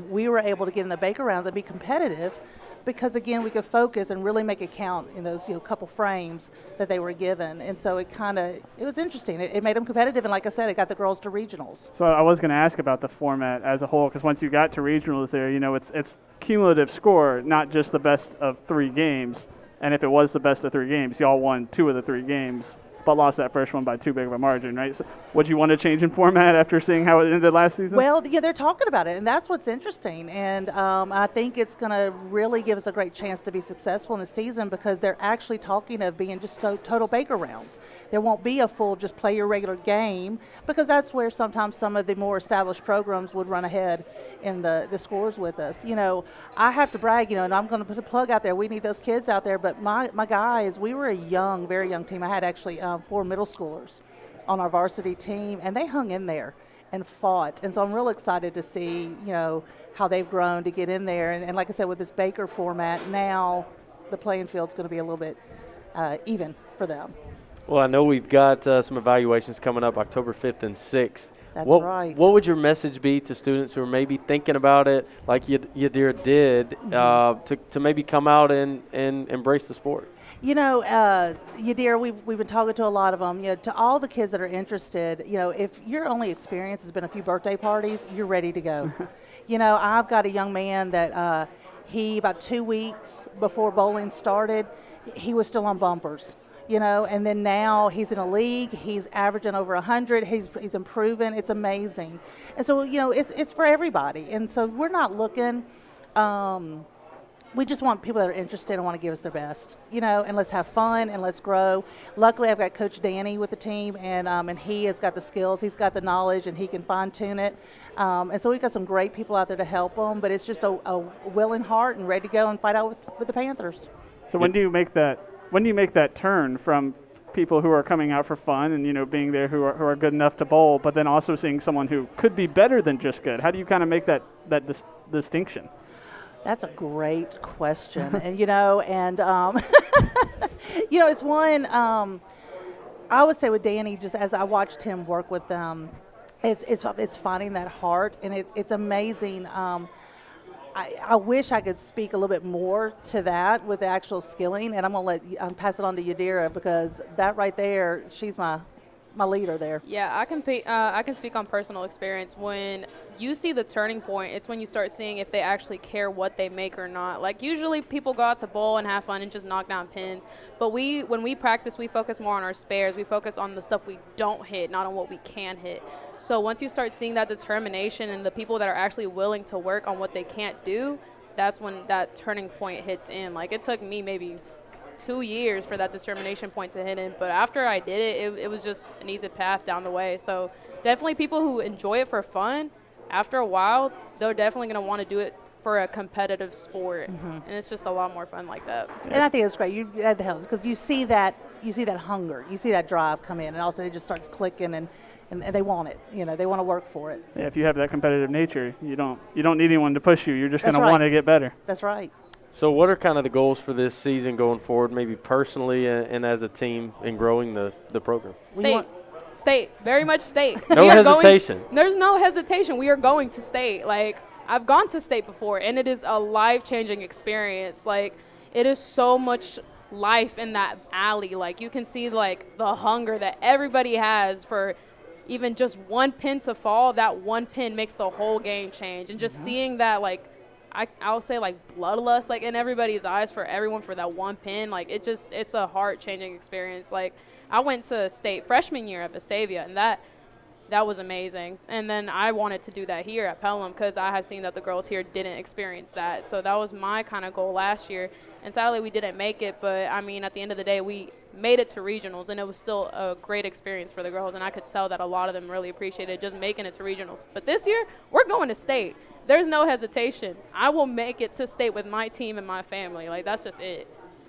we were able to get in the baker rounds and be competitive because, again, we could focus and really make it count in those couple frames that they were given. And so it was interesting. It made them competitive, and like I said, it got the girls to regionals. So I was going to ask about the format as a whole because once you got to regionals there, it's cumulative score, not just the best of 3 games. And if it was the best of 3 games, y'all won 2 of the 3 games, but lost that first one by too big of a margin, right? So would you want to change in format after seeing how it ended last season? Well, yeah, they're talking about it, and that's what's interesting. And I think it's going to really give us a great chance to be successful in the season because they're actually talking of being just total baker rounds. There won't be a full just play your regular game because that's where sometimes some of the more established programs would run ahead in the scores with us. I have to brag, and I'm going to put a plug out there. We need those kids out there, but my guys, we were a very young team. I had actually 4 middle schoolers on our varsity team, and they hung in there and fought. And so I'm real excited to see, how they've grown to get in there. And like I said, with this Baker format, now the playing field's going to be a little bit even for them. Well, I know we've got some evaluations coming up October 5th and 6th. That's right. What would your message be to students who are maybe thinking about it like Yadira did to maybe come out and embrace the sport? Yadira, we've been talking to a lot of them. To all the kids that are interested, if your only experience has been a few birthday parties, you're ready to go. I've got a young man that about 2 weeks before bowling started, he was still on bumpers. And then now he's in a league. He's averaging over 100. He's improving. It's amazing. And so, it's for everybody. And so we're not looking. We just want people that are interested and want to give us their best, and let's have fun and let's grow. Luckily, I've got Coach Danny with the team, and he has got the skills, he's got the knowledge, and he can fine-tune it. And so we've got some great people out there to help them, but it's just a willing heart and ready to go and fight out with the Panthers. So when do you make that turn from people who are coming out for fun and being there who are good enough to bowl, but then also seeing someone who could be better than just good? How do you kind of make that distinction? That's a great question. And it's one I would say with Danny, just as I watched him work with them, it's finding that heart, and it's amazing. I wish I could speak a little bit more to that with the actual skilling, and I'm going to pass it on to Yadira because that right there, she's my leader there. Yeah, I can speak on personal experience. When you see the turning point, it's when you start seeing if they actually care what they make or not. Like usually people go out to bowl and have fun and just knock down pins, but when we practice, we focus more on our spares. We focus on the stuff we don't hit, not on what we can hit. So once you start seeing that determination and the people that are actually willing to work on what they can't do, that's when that turning point hits in. Like it took me maybe 2 years for that determination point to hit in, but after I did it was just an easy path down the way. So definitely people who enjoy it for fun, after a while they're definitely going to want to do it for a competitive sport, and it's just a lot more fun like that. And I think it's great. That helps because you see that hunger, you see that drive come in, and also it just starts clicking, and they want it. They want to work for it. Yeah, if you have that competitive nature, you don't need anyone to push you. You're just going to right. want to get better. That's right. So what are kind of the goals for this season going forward, maybe personally and as a team in growing the program? State. State, very much State. No hesitation. There's no hesitation. We are going to State. Like, I've gone to State before, and it is a life-changing experience. Like, it is so much life in that alley. Like, you can see, like, the hunger that everybody has for even just one pin to fall. That one pin makes the whole game change. And just seeing that, like, I'll say, like, bloodlust, like, in everybody's eyes for everyone for that one pin, like, it's a heart-changing experience. Like, I went to State freshman year at Vestavia, and that was amazing. And then I wanted to do that here at Pelham because I had seen that the girls here didn't experience that. So that was my kind of goal last year. And sadly, we didn't make it. But, I mean, at the end of the day, we made it to regionals, and it was still a great experience for the girls. And I could tell that a lot of them really appreciated just making it to regionals. But this year, we're going to State. There's no hesitation. I will make it to State with my team and my family. Like, that's just it.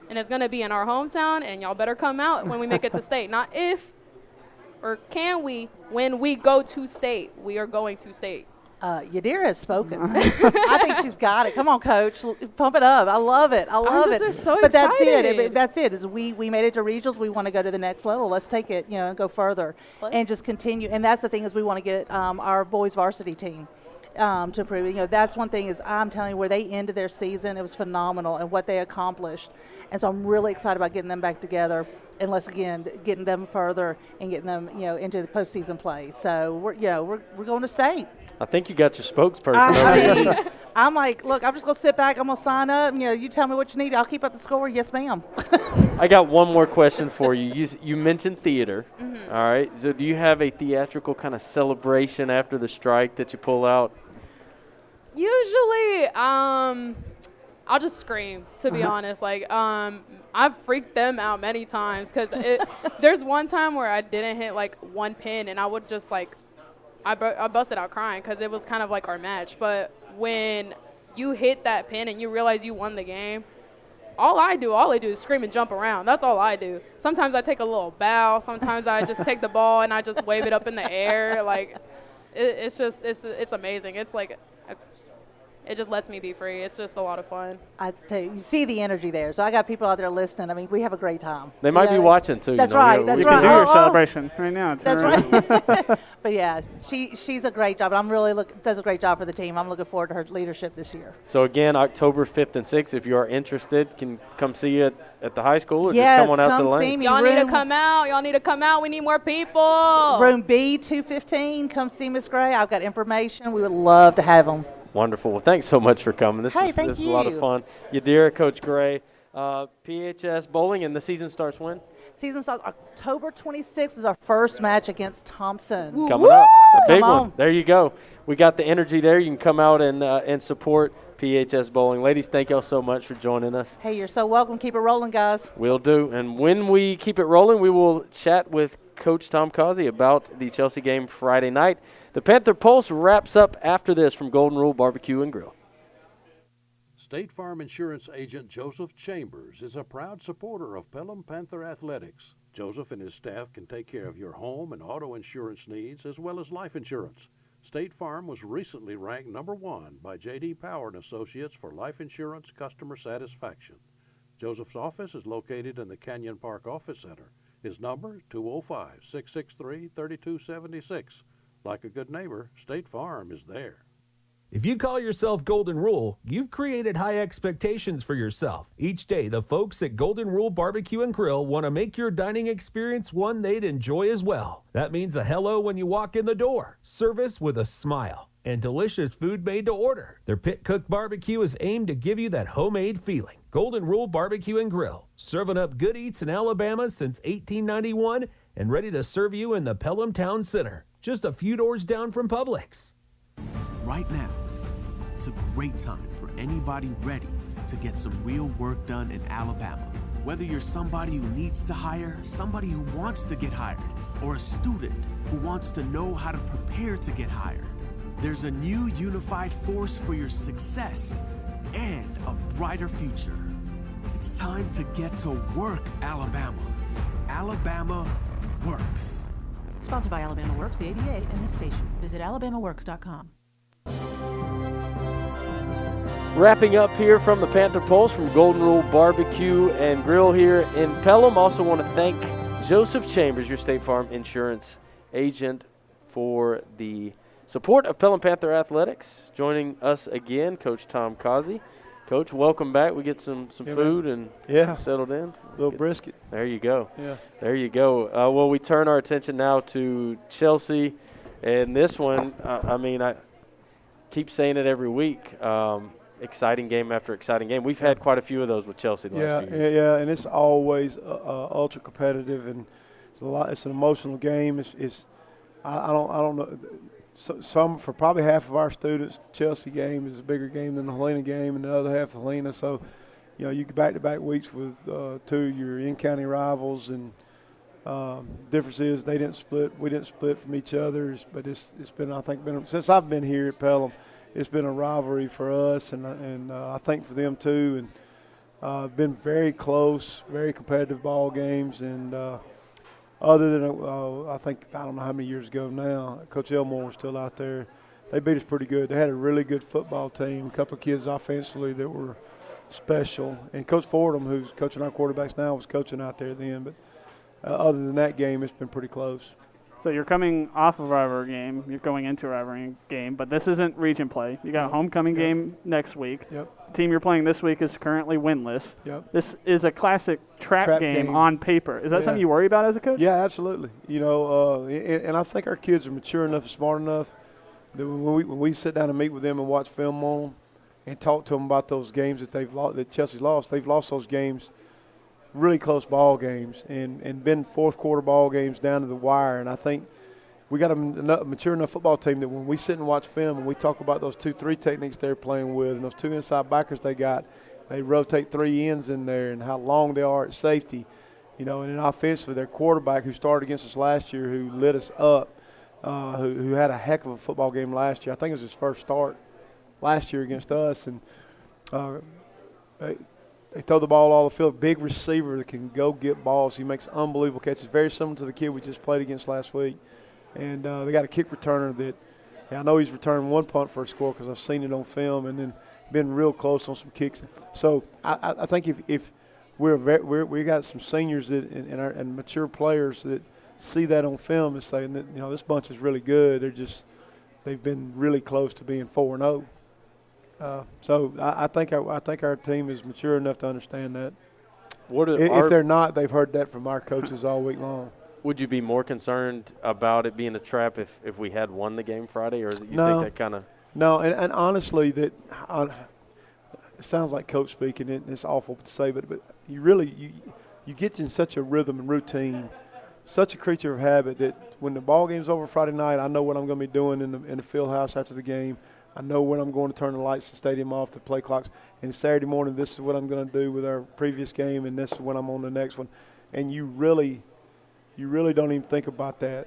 And it's going to be in our hometown, and y'all better come out when we make it to State. Not if or can we, when we go to State. We are going to State. Yadira has spoken. I think she's got it. Come on, Coach. Pump it up. I love it. I love it. I'm just so but that's excited. it. That's it. Is we made it to regionals. We want to go to the next level. Let's take it, and go further and just continue. And that's the thing is we want to get our boys varsity team to improve. That's one thing is I'm telling you where they ended their season, it was phenomenal and what they accomplished. And so I'm really excited about getting them back together. And let's again getting them further and getting them, into the postseason play. So we're going to State. I think you got your spokesperson. I'm like, look, I'm just gonna sit back. I'm gonna sign up. You tell me what you need. I'll keep up the score. Yes, ma'am. I got one more question for you. You mentioned theater. Mm-hmm. All right. So do you have a theatrical kind of celebration after the strike that you pull out? Usually, I'll just scream, to be honest. Like, I've freaked them out many times because there's one time where I didn't hit, like, one pin, and I would just, like, I busted out crying because it was kind of like our match. But when you hit that pin and you realize you won the game, all I do is scream and jump around. That's all I do. Sometimes I take a little bow. Sometimes I just take the ball and I just wave it up in the air. Like, it's amazing. It's like it just lets me be free. It's just a lot of fun. I tell you see the energy there. So I got people out there listening. I mean, we have a great time. They might be watching too. That's right. That's right. You can do your celebration right now. That's right. But yeah, she's a great job. I'm really does a great job for the team. I'm looking forward to her leadership this year. So again, October 5th and 6th, if you are interested, can come see you at the high school or yes, just come on out to the lane. Y'all need to come out. Y'all need to come out. We need more people. Room B 215. Come see Miss Gray. I've got information. We would love to have them. Wonderful. Well, thanks so much for coming. This thank is a lot of fun. Yadira, Coach Gray, PHS bowling, and the season starts when? Season starts October 26th is our first match against Thompson. Coming up. It's a big one. There you go. We got the energy there. You can come out and support PHS bowling. Ladies, thank y'all so much for joining us. Hey, you're so welcome. Keep it rolling, guys. We'll do. And when we keep it rolling, we will chat with Coach Tom Causey about the Chelsea game Friday night. The Panther Pulse wraps up after this from Golden Rule Barbecue and Grill. State Farm Insurance Agent Joseph Chambers is a proud supporter of Pelham Panther Athletics. Joseph and his staff can take care of your home and auto insurance needs as well as life insurance. State Farm was recently ranked number 1 by J.D. Power and Associates for life insurance customer satisfaction. Joseph's office is located in the Canyon Park Office Center. His number, 205-663-3276. Like a good neighbor, State Farm is there. If you call yourself Golden Rule, you've created high expectations for yourself. Each day, the folks at Golden Rule Barbecue and Grill want to make your dining experience one they'd enjoy as well. That means a hello when you walk in the door, service with a smile, and delicious food made to order. Their pit-cooked barbecue is aimed to give you that homemade feeling. Golden Rule Barbecue and Grill, serving up good eats in Alabama since 1891 and ready to serve you in the Pelham Town Center, just a few doors down from Publix. Right now, it's a great time for anybody ready to get some real work done in Alabama. Whether you're somebody who needs to hire, somebody who wants to get hired, or a student who wants to know how to prepare to get hired, there's a new unified force for your success and a brighter future. It's time to get to work, Alabama. Alabama works. Sponsored by Alabama Works, the ABA, and this station. Visit alabamaworks.com. Wrapping up here from the Panther Pulse from Golden Rule Barbecue and Grill here in Pelham. Also want to thank Joseph Chambers, your State Farm Insurance agent for the support of Pelham Panther Athletics. Joining us again, Coach Tom Causey. Coach, welcome back. We get some food and settled in. A little brisket. There you go. Yeah. There you go. Well, we turn our attention now to Chelsea. And this one, I keep saying it every week, exciting game after exciting game. We've had quite a few of those with Chelsea the last few years. Yeah, and it's always ultra competitive, and it's an emotional game. I don't know. Some for probably half of our students, the Chelsea game is a bigger game than the Helena game, and the other half Helena. So, you get back-to-back weeks with two of your in-county rivals, and difference is they didn't split. We didn't split from each other, but it's been since I've been here at Pelham, it's been a rivalry for us, and I think for them too, and been very close, very competitive ball games, and. Other than, I don't know how many years ago now, Coach Elmore was still out there. They beat us pretty good. They had a really good football team, a couple of kids offensively that were special. And Coach Fordham, who's coaching our quarterbacks now, was coaching out there then. But other than that game, it's been pretty close. So you're coming off a rivalry game. You're going into a rivalry game, but this isn't region play. You got a homecoming game next week. Yep. The team you're playing this week is currently winless. Yep. This is a classic trap game on paper. Is that something you worry about as a coach? Yeah, absolutely. And I think our kids are mature enough and smart enough that when we sit down and meet with them and watch film on them and talk to them about those games that Chelsea's lost, they've lost those games. Really close ball games and been fourth quarter ball games down to the wire. And I think we got a mature enough football team that when we sit and watch film and we talk about those 2-3 techniques they're playing with and those two inside backers they rotate three ends in there and how long they are at safety. And in offensively, their quarterback who started against us last year, who lit us up, who had a heck of a football game last year. I think it was his first start last year against us. And they throw the ball all the field. Big receiver that can go get balls. He makes unbelievable catches. Very similar to the kid we just played against last week. And they got a kick returner that I know he's returned one punt for a score because I've seen it on film, and then been real close on some kicks. So I think if we got some seniors and mature players that see that on film and say, this bunch is really good. They've been really close to being 4-0. So I think our team is mature enough to understand that. If they're not, they've heard that from our coaches all week long. Would you be more concerned about it being a trap if we had won the game Friday, or think that kind of? No, and honestly, it sounds like coach speaking, and it's awful to say, but you get in such a rhythm and routine, such a creature of habit that when the ball game's over Friday night, I know what I'm going to be doing in the field house after the game. I know when I'm going to turn the lights in the stadium off, the play clocks. And Saturday morning, this is what I'm going to do with our previous game, and this is when I'm on the next one. And you really don't even think about that.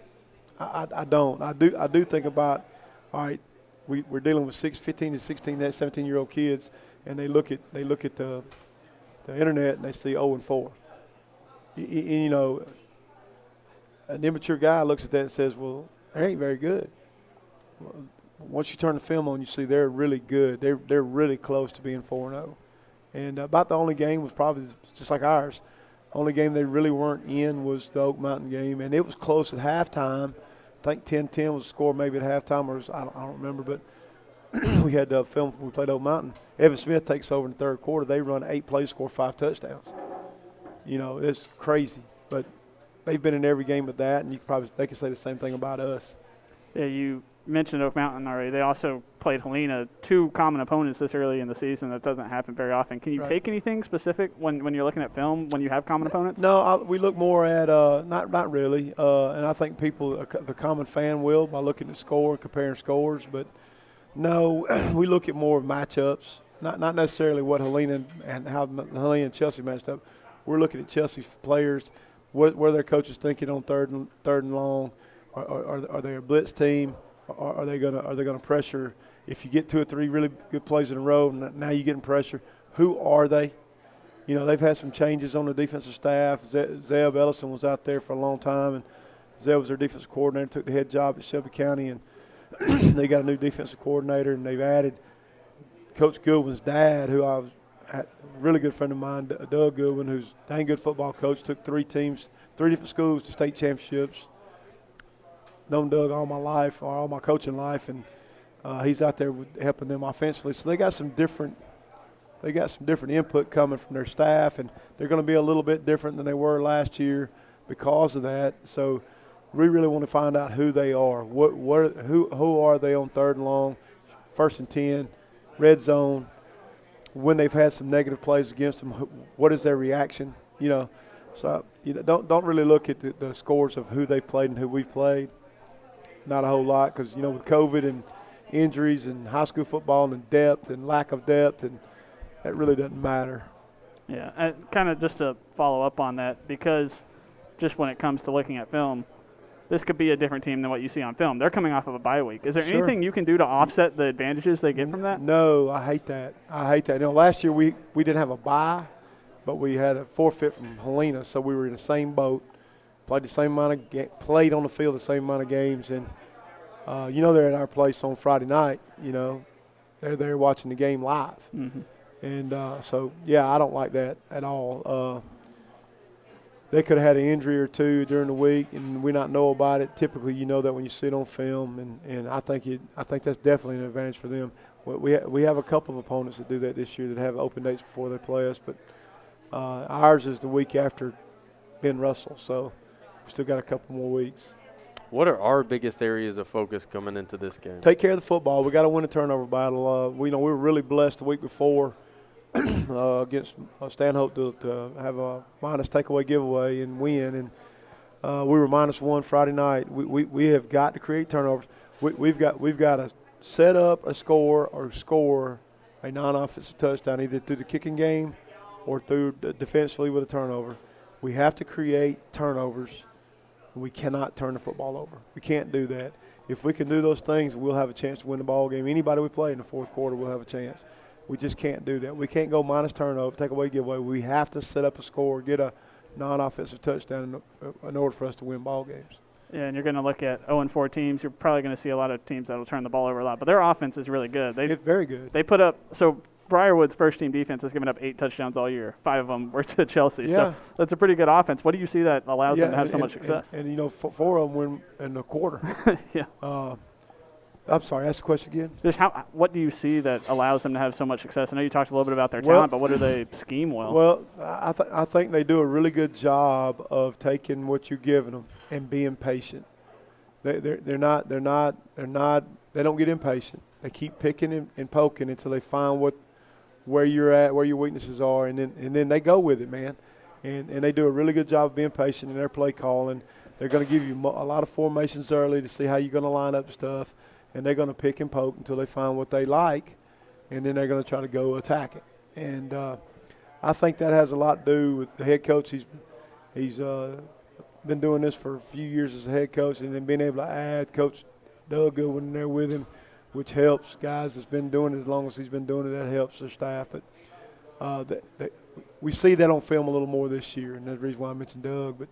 I don't. I do think about, all right, we're dealing with 15 to 16, 17-year-old kids, and they look at the internet and they see 0-4. An immature guy looks at that and says, well, they ain't very good. Well, once you turn the film on, you see they're really good. They're really close to being 4-0. And about the only game was probably just like ours. Only game they really weren't in was the Oak Mountain game, and it was close at halftime. I think 10-10 was the score maybe at halftime, or I don't remember. But we had film when we played Oak Mountain. Evan Smith takes over in the third quarter. They run 8 plays, score 5 touchdowns. It's crazy. But they've been in every game with that, and they can say the same thing about us. Yeah, you mentioned Oak Mountain already. They also played Helena, 2 common opponents this early in the season. That doesn't happen very often. Can you take anything specific when you're looking at film when you have common opponents? No, we look more at not really, and I think the common fan will by looking at score and comparing scores. But no, we look at more of matchups, not necessarily what Helena and how Helena and Chelsea matched up. We're looking at Chelsea's players, what their coaches thinking on third and long. Are they a blitz team? Are they gonna pressure? If you get 2 or 3 really good plays in a row, now you're getting pressure. Who are they? They've had some changes on the defensive staff. Zeb Ellison was out there for a long time, and Zeb was their defensive coordinator, took the head job at Shelby County, and they got a new defensive coordinator, and they've added Coach Goodwin's dad, who I was a really good friend of mine, Doug Goodwin, who's a dang good football coach, took 3 different schools to state championships. known Doug all my life, or all my coaching life, and he's out there helping them offensively. So they got some different input coming from their staff, and they're going to be a little bit different than they were last year because of that. So we really want to find out who they are. Who are they on 3rd and long, 1st and 10, red zone, when they've had some negative plays against them, what is their reaction? So don't really look at the scores of who they played and who we've played. Not a whole lot, because with COVID and injuries and high school football and depth and lack of depth, and that really doesn't matter. Yeah, and kind of just to follow up on that, because just when it comes to looking at film, this could be a different team than what you see on film. They're coming off of a bye week. Is there anything you can do to offset the advantages they get from that? No, I hate that. Last year we didn't have a bye, but we had a forfeit from Helena, so we were in the same boat, played played on the field the same amount of games, and they're at our place on Friday night. They're there watching the game live, and so I don't like that at all. They could have had an injury or two during the week, and we not know about it. Typically, you know that when you see it on film, and I think that's definitely an advantage for them. We have a couple of opponents that do that this year that have open dates before they play us, but ours is the week after Ben Russell, so we've still got a couple more weeks. What are our biggest areas of focus coming into this game? Take care of the football. We got to win a turnover battle. We were really blessed the week before against Stanhope to have a minus takeaway giveaway and win, and we were -1 Friday night. We have got to create turnovers. We've got to set up a score or score a non-offensive touchdown either through the kicking game or through defensively with a turnover. We have to create turnovers. We cannot turn the football over. We can't do that. If we can do those things, we'll have a chance to win the ball game. Anybody we play in the 4th quarter will have a chance. We just can't do that. We can't go minus turnover, take away giveaway. We have to set up a score, get a non-offensive touchdown in order for us to win ball games. Yeah, and you're going to look at 0-4 teams. You're probably going to see a lot of teams that will turn the ball over a lot. But their offense is really good. It's very good. They put up – so Briarwood's first-team defense has given up 8 touchdowns all year. 5 of them were to Chelsea. Yeah. So that's a pretty good offense. What do you see that allows them to have so much success? And 4 of them win in the quarter. Yeah. I'm sorry, ask the question again. Just what do you see that allows them to have so much success? I know you talked a little bit about their talent, but what do they scheme well? Well, I think they do a really good job of taking what you're giving them and being patient. They don't get impatient. They keep picking and poking until they find where you're at, where your weaknesses are, and then they go with it, man. And they do a really good job of being patient in their play calling. They're going to give you a lot of formations early to see how you're going to line up stuff. And they're going to pick and poke until they find what they like, and then they're going to try to go attack it. And I think that has a lot to do with the head coach. He's been doing this for a few years as a head coach, and then being able to add Coach Doug Goodwin there with him, which helps guys that's been doing it as long as he's been doing it. That helps their staff. But we see that on film a little more this year, and that's the reason why I mentioned Doug. But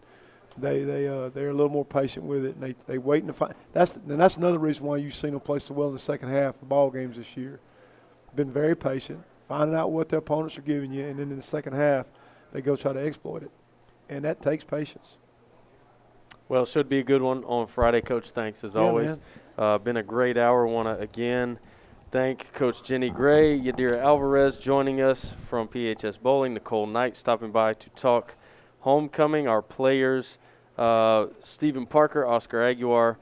they're a little more patient with it, and they waiting to find. That's another reason why you've seen them play so well in the second half of ball games this year. Been very patient, finding out what their opponents are giving you, and then in the second half, they go try to exploit it, and that takes patience. Well, it should be a good one on Friday, Coach. Thanks as always. Been a great hour. Want to again thank Coach Jenny Gray, Yadira Alvarez joining us from PHS Bowling, Nicole Knight stopping by to talk homecoming, our players, Stephen Parker, Oscar Aguiar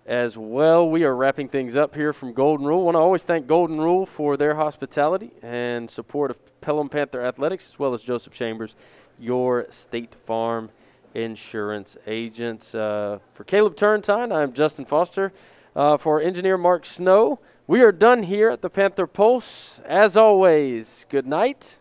as well. We are wrapping things up here from Golden Rule. Want to always thank Golden Rule for their hospitality and support of Pelham Panther Athletics, as well as Joseph Chambers, your State Farm insurance agents. For Caleb Turrentine, I'm Justin Foster. For engineer Mark Snow, we are done here at the Panther Pulse. As always, good night